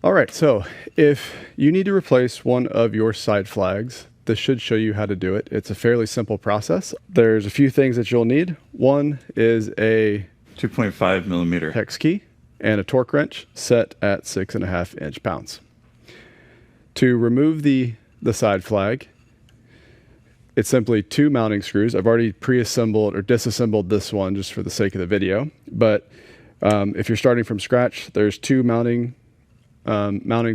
All right, so if you need to replace one of your side flags, this should show you how to do it. It's a fairly simple process. There's a few things that you'll need. One is a 2.5 millimeter hex key and a torque wrench set at 6.5 inch-pounds. To remove the side flag, it's simply 2 mounting screws. I've already pre-assembled or disassembled this one just for the sake of the video. But if you're starting from scratch, there's 2 mounting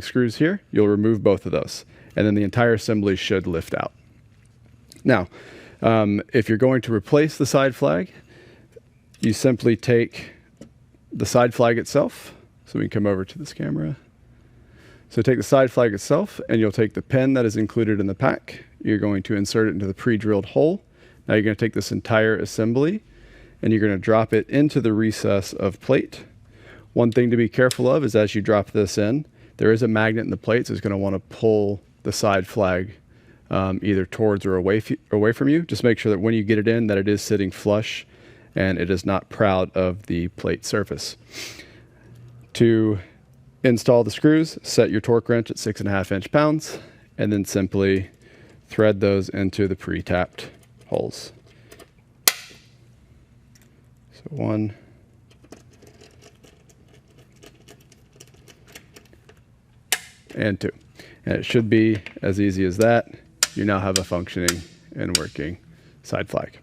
screws here. You'll remove both of those, and then the entire assembly should lift out. Now, if you're going to replace the side flag, you simply take the side flag itself. So we can come over to this camera. So take the side flag itself, and you'll take the pin that is included in the pack. You're going to insert it into the pre-drilled hole. Now you're going to take this entire assembly, and you're going to drop it into the recess of plate. One thing to be careful of is as you drop this in, there is a magnet in the plate, so it's going to want to pull the side flag either towards or away from you. Just make sure that when you get it in, that it is sitting flush and it is not proud of the plate surface. To install the screws, set your torque wrench at 6.5 inch-pounds, and then simply thread those into the pre-tapped holes. So 1, and 2. And it should be as easy as that. You now have a functioning and working side flag.